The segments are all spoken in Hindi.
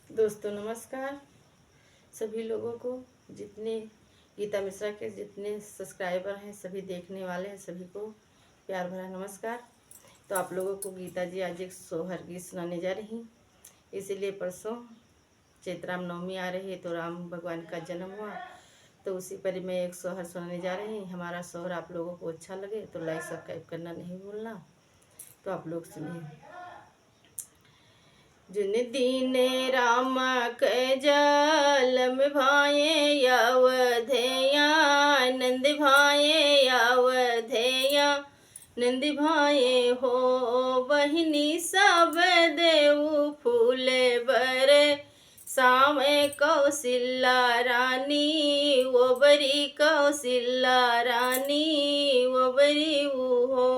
दोस्तों नमस्कार। सभी लोगों को, जितने गीता मिश्रा के जितने सब्सक्राइबर हैं, सभी देखने वाले हैं, सभी को प्यार भरा नमस्कार। तो आप लोगों को गीता जी आज एक सोहर गीत सुनाने जा रही। इसीलिए परसों चैत्राम नवमी आ रही है, तो राम भगवान का जन्म हुआ, तो उसी पर मैं एक सोहर सुनाने जा रही। हमारा सोहर आप लोगों को अच्छा लगे तो लाइक सब्सक्राइब करना नहीं भूलना। तो आप लोग सुनिए। जिन दीन राम कै जलम भाए अवधेया, नंद भाए अवधेया, नंद भाए हो बहिनी सब देव फूल बर, सामे कौशिला रानी वो बरी, कौशिला रानी वो बरी हो।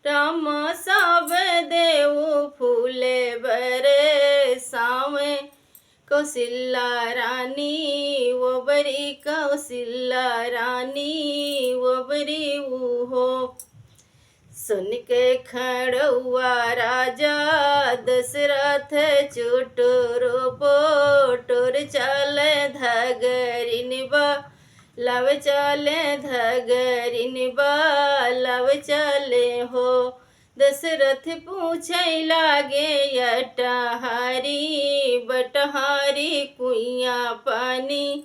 राम सब देव फूल बर, सावे कौशिला रानी वो बरी, कौशिला रानी वो बरी हो। सुन के खड़ुआ राजा दशरथ चुटुर पोटुर चल धगरिन बा, लव चले धगरिन बा, लव चले हो। दशरथ पूछे लागे अटहारी, बटहारी कुइया पानी,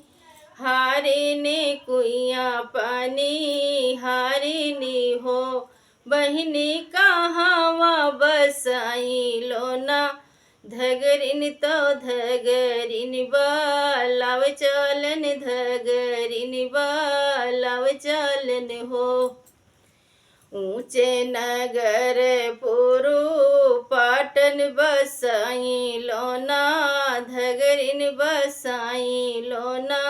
हारी ने कुइया पानी, हारी नी हो। बहिनी कहाँ बसाई लोना, धगरिन तो धगरिन बा, लाव चलन धगरिन बा, लाव चलन हो। ऊंचे नगर पुरु पाटन बसाई लोना, धगरिन बसाई लोना,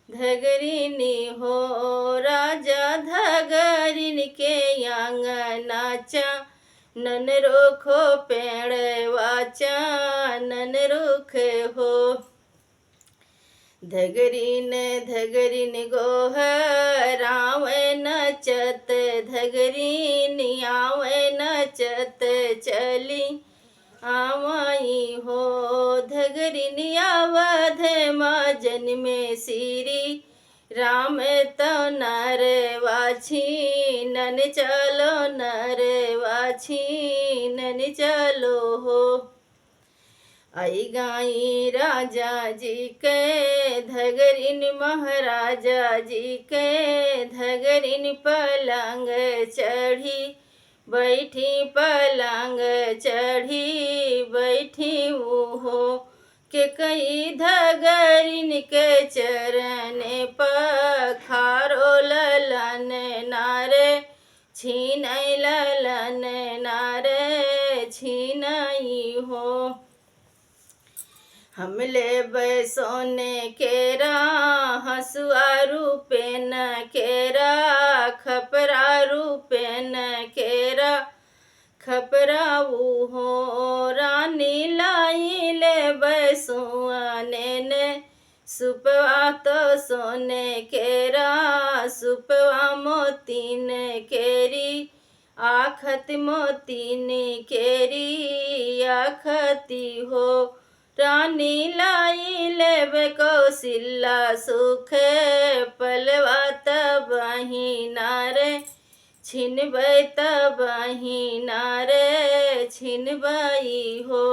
धगरिन हो। राजा धगरिन के आंगना चा, नन रुखो पेड़ वाचा, नन रुख हो। धगरिन धगरिन गोह राव नचत, धगरिन आव नचत चली आवाई हो। धगरिन अवध माँ जन्मे सिरी, राम तो नर वाछी, नन चलो नर वाछी, नन चलो हो। आई गाई राजा जी के धगरिन, महाराजा जी के धगरिन पलंग चढ़ी बैठी, पलंग चढ़ी बैठी हो। के कई धगरिन के चरण पखारो ललन नारे, छीन ललन नारे छीनई हो। हमले बैसोने केरा हसुआ रूपेन केरा, खपरा रूपेन केरा खपराऊ हो। रानी लाई ले बैसुआ ने, सुपवा तो सोने केरा, सुपवा मोतीन केरी, आखत मोतीन केरी आखती हो। रानी लाई लेब कौशिला सुख, पलवा तबही नारे छिनबै, तबही नारे छिनबई हो।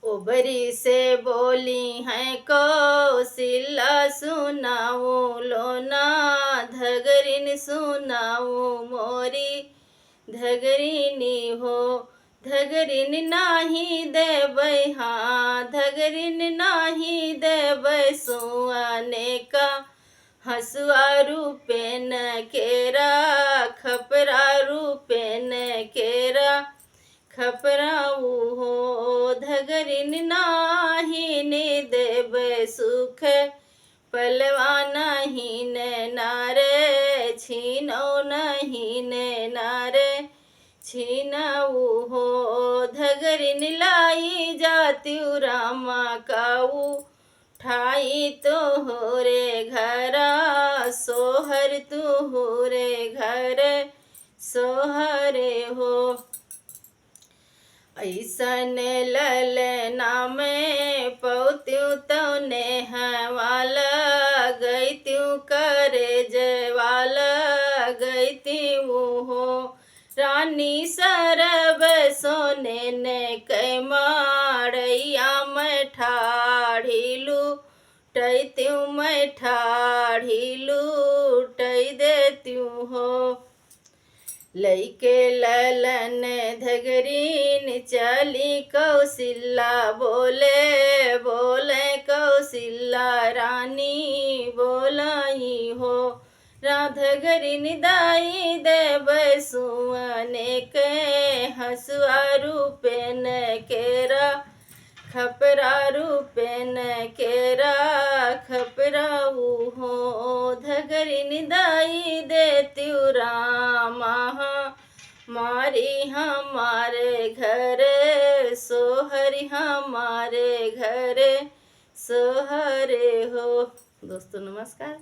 ओबरी से बोली हैं कौशिला सुनाऊ लोना, धगरिन सुनाऊ मोरी धगरिनी हो। धगरिन नाही देबै, हाँ धगरिन नाही देबै सुआने का, हसुआ रूपेन केरा, खपरा रूपेन केरा खपराऊ हो। धगरिन नाही ने देबै सुख, पलवा नहीं ने नारे, छीनो नहीं ने नारे छीनाऊ हो। धगरिन लाई जात्यु रामा काऊ, ठाई तो हो रे घरा, सोहर तू हो रे घर सोहरे हो। ऐसन ललना में त्यों तौने हवाला गई त्यों करे जयवाला गई त्यों हो रानी सरब सोने ने कै माड़ैया मैं ठाढ़ी लूटै त्यों मैं ठाढ़ी लूटै देत्यूं हो लइके ललन धगरीन चली कौशिला बोले बोले कौशिला रानी बोलाई हो राधगरीन दाई देव सुअने के हंसुआ रूपेन केरा खपरा रूपेन केरा खपराऊ हो धगरीन दाई देत्यु रामा मारी हमारे घर सोहरी हमारे घर सोहरे हो। दोस्तों नमस्कार,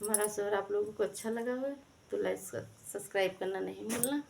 हमारा शोहर आप लोगों को अच्छा लगा हो तो लाइक सब्सक्राइब करना नहीं भूलना।